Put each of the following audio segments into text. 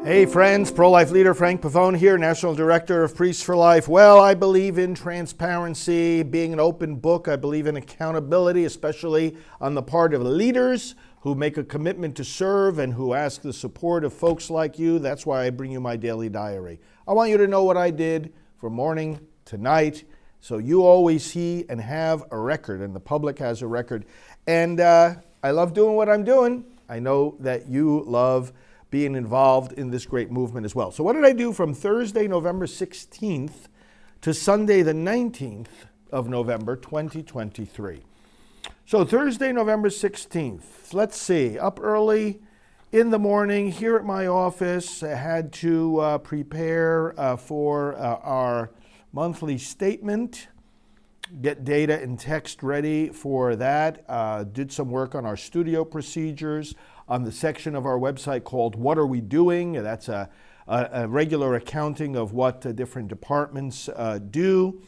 Hey friends, pro-life leader Frank Pavone here, National Director of Priests for Life. Well, I believe in transparency, being an open book. I believe in accountability, especially on the part of leaders who make a commitment to serve and who ask the support of folks like you. That's why I bring you my daily diary. I want you to know what I did from morning to night, so you always see and have a record, and the public has a record. And I love doing what I'm doing. I know that you love being involved in this great movement as well. So what did I do from Thursday, November 16th to Sunday, the 19th of November, 2023? So Thursday, November 16th, let's see, up early in the morning here at my office. I had to prepare for our monthly statement, get data and text ready for that, did some work on our studio procedures, on the section of our website called What Are We Doing? That's a regular accounting of what different departments do.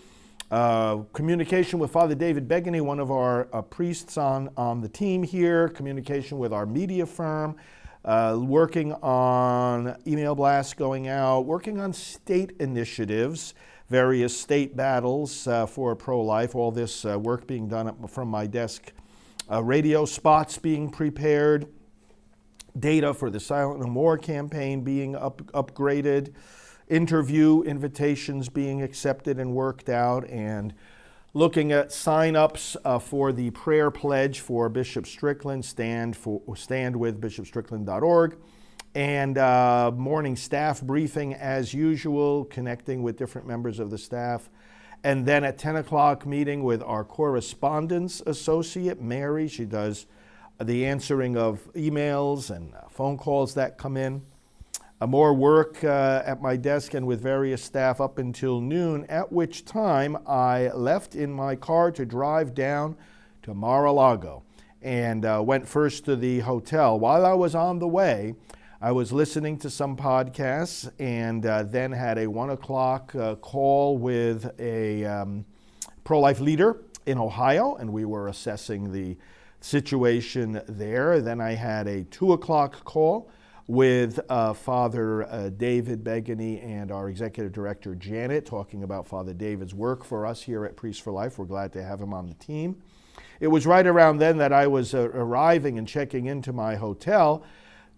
Communication with Father David Begany, one of our priests on the team here. Communication with our media firm. Working on email blasts going out. Working on state initiatives, various state battles for pro-life. All this work being done from my desk. Radio spots being prepared. Data for the Silent No More campaign being upgraded, interview invitations being accepted and worked out, and looking at sign-ups for the prayer pledge for Bishop Strickland, standwithbishopstrickland.org, and morning staff briefing as usual, connecting with different members of the staff. And then at 10 o'clock, meeting with our correspondence associate, Mary. She does the answering of emails and phone calls that come in. More work at my desk and with various staff up until noon, at which time I left in my car to drive down to Mar-a-Lago and went first to the hotel. While I was on the way, I was listening to some podcasts and then had a 1 o'clock call with a pro-life leader in Ohio, and we were assessing the situation there. Then I had a 2 o'clock call with Father David Begany and our Executive Director Janet, talking about Father David's work for us here at Priests for Life. We're glad to have him on the team. It was right around then that I was arriving and checking into my hotel.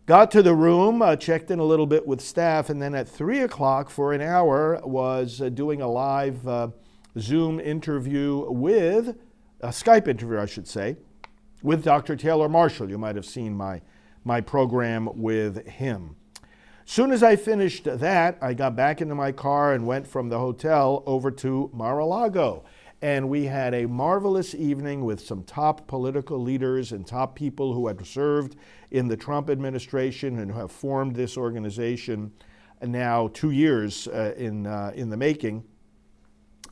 Got to the room, checked in a little bit with staff, and then at 3 o'clock for an hour was doing a live Zoom interview with, a Skype interview I should say, with Dr. Taylor Marshall. You might have seen my program with him. Soon as I finished that, I got back into my car and went from the hotel over to Mar-a-Lago. And we had a marvelous evening with some top political leaders and top people who had served in the Trump administration and who have formed this organization now 2 years in the making,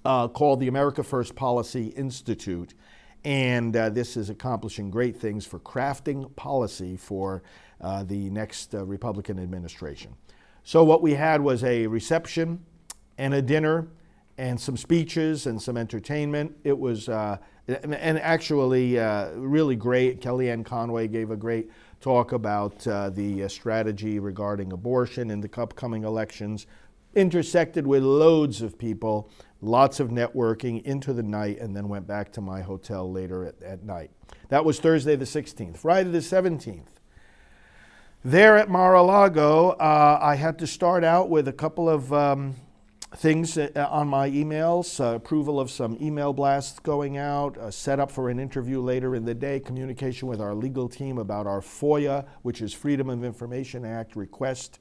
called the America First Policy Institute. And this is accomplishing great things for crafting policy for the next Republican administration. So what we had was a reception and a dinner and some speeches and some entertainment. It was, and actually really great. Kellyanne Conway gave a great talk about the strategy regarding abortion in the upcoming elections, intersected with loads of people, lots of networking into the night, and then went back to my hotel later at night. That was Thursday the 16th. Friday the 17th. There at Mar-a-Lago, I had to start out with a couple of things on my emails, approval of some email blasts going out, set up for an interview later in the day, communication with our legal team about our FOIA, which is Freedom of Information Act request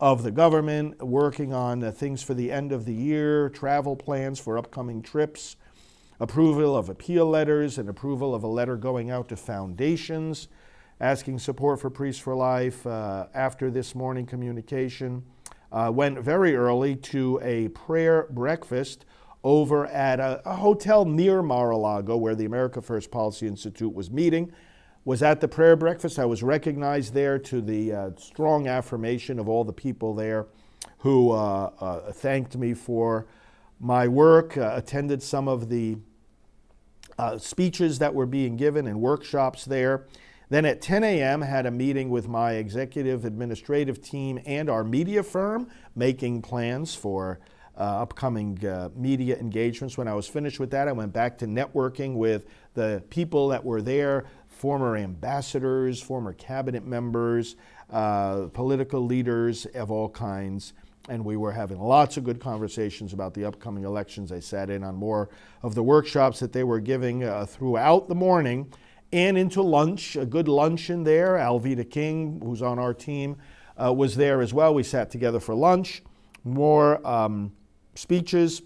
of the government, working on things for the end of the year, travel plans for upcoming trips, approval of appeal letters, and approval of a letter going out to foundations, asking support for Priests for Life. After this morning communication, went very early to a prayer breakfast over at a hotel near Mar-a-Lago where the America First Policy Institute was meeting. Was at the prayer breakfast. I was recognized there to the strong affirmation of all the people there who thanked me for my work, attended some of the speeches that were being given and workshops there. Then at 10 a.m., had a meeting with my executive administrative team and our media firm, making plans for upcoming media engagements. When I was finished with that, I went back to networking with the people that were there, former ambassadors, former cabinet members, political leaders of all kinds. And we were having lots of good conversations about the upcoming elections. I sat in on more of the workshops that they were giving throughout the morning and into lunch, a good luncheon there. Alveda King, who's on our team, was there as well. We sat together for lunch, more speeches.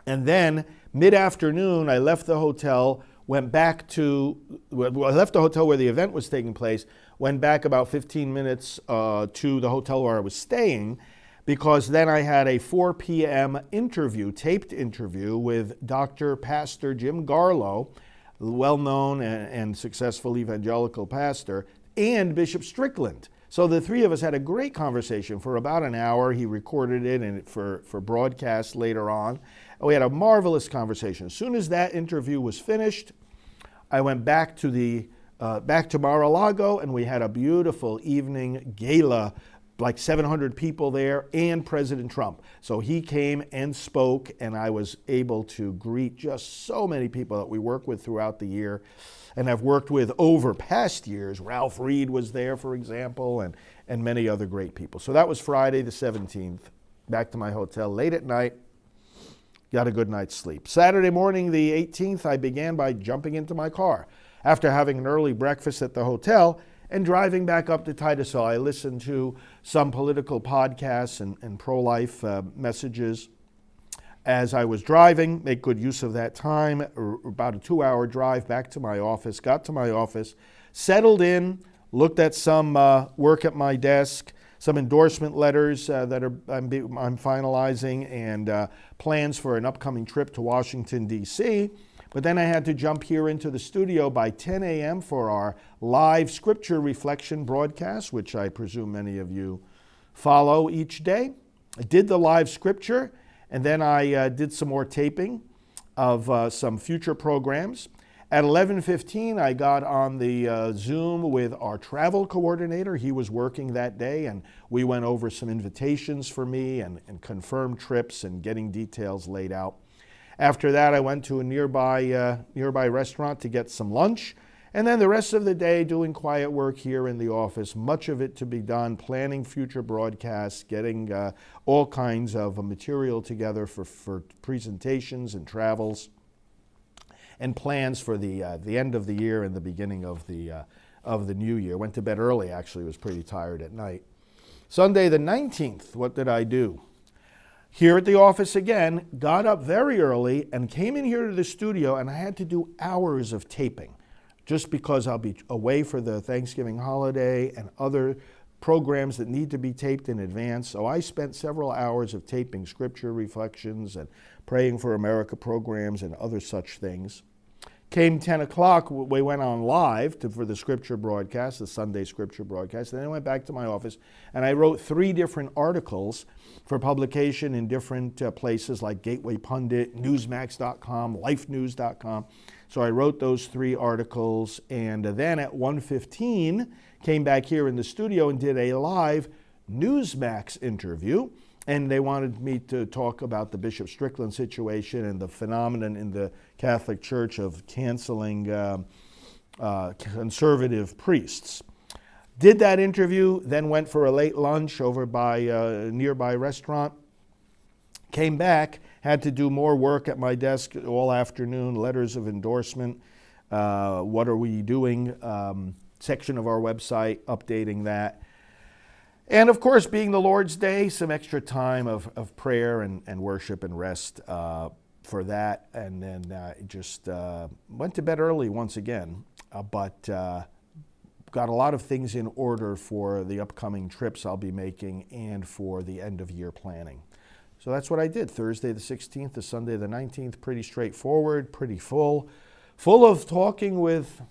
And then mid-afternoon, I left the hotel, I left the hotel where the event was taking place, went back about 15 minutes to the hotel where I was staying, because then I had a 4 p.m. interview, taped interview with Pastor Jim Garlow, well-known and successful evangelical pastor, and Bishop Strickland. So the three of us had a great conversation for about an hour. He recorded it and for broadcast later on. We had a marvelous conversation. As soon as that interview was finished, I went back to Mar-a-Lago, and we had a beautiful evening gala, like 700 people there, and President Trump. So he came and spoke, and I was able to greet just so many people that we work with throughout the year and have worked with over past years. Ralph Reed was there, for example, and many other great people. So that was Friday the 17th. Back to my hotel late at night. Got a good night's sleep. Saturday morning, the 18th, I began by jumping into my car. After having an early breakfast at the hotel and driving back up to Titusville, I listened to some political podcasts and pro-life messages as I was driving. Make good use of that time. About a 2-hour drive back to my office. Got to my office, settled in, looked at some work at my desk, some endorsement letters that I'm finalizing, and plans for an upcoming trip to Washington, D.C. But then I had to jump here into the studio by 10 a.m. for our live scripture reflection broadcast, which I presume many of you follow each day. I did the live scripture, and then I did some more taping of some future programs. At 11:15, I got on the Zoom with our travel coordinator. He was working that day, and we went over some invitations for me and confirmed trips and getting details laid out. After that, I went to a nearby restaurant to get some lunch, and then the rest of the day doing quiet work here in the office, much of it to be done, planning future broadcasts, getting all kinds of material together for presentations and travels, and plans for the end of the year and the beginning of the new year. Went to bed early, actually, was pretty tired at night. Sunday the 19th, what did I do? Here at the office again, got up very early and came in here to the studio, and I had to do hours of taping just because I'll be away for the Thanksgiving holiday and other programs that need to be taped in advance. So I spent several hours of taping scripture reflections and praying for America programs and other such things. Came 10 o'clock, we went on live for the scripture broadcast, the Sunday scripture broadcast. And then I went back to my office and I wrote 3 different articles for publication in different places like Gateway Pundit, Newsmax.com, LifeNews.com. So I wrote those 3 articles, and then at 1:15 came back here in the studio and did a live Newsmax interview. And they wanted me to talk about the Bishop Strickland situation and the phenomenon in the Catholic Church of canceling conservative priests. Did that interview, then went for a late lunch over by a nearby restaurant. Came back, had to do more work at my desk all afternoon, letters of endorsement, what are we doing, section of our website, updating that. And of course, being the Lord's Day, some extra time of prayer and worship and rest for that. And then just went to bed early once again, but got a lot of things in order for the upcoming trips I'll be making and for the end of year planning. So that's what I did. Thursday the 16th to Sunday the 19th, pretty straightforward, pretty full of talking with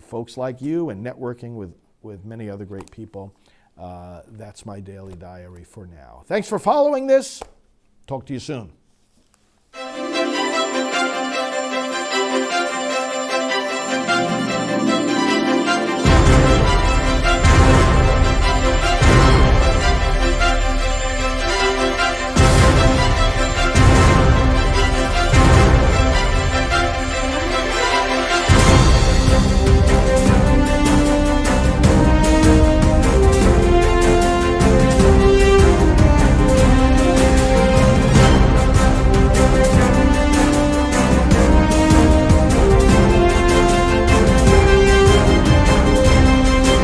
folks like you and networking with many other great people. That's my daily diary for now. Thanks for following this. Talk to you soon.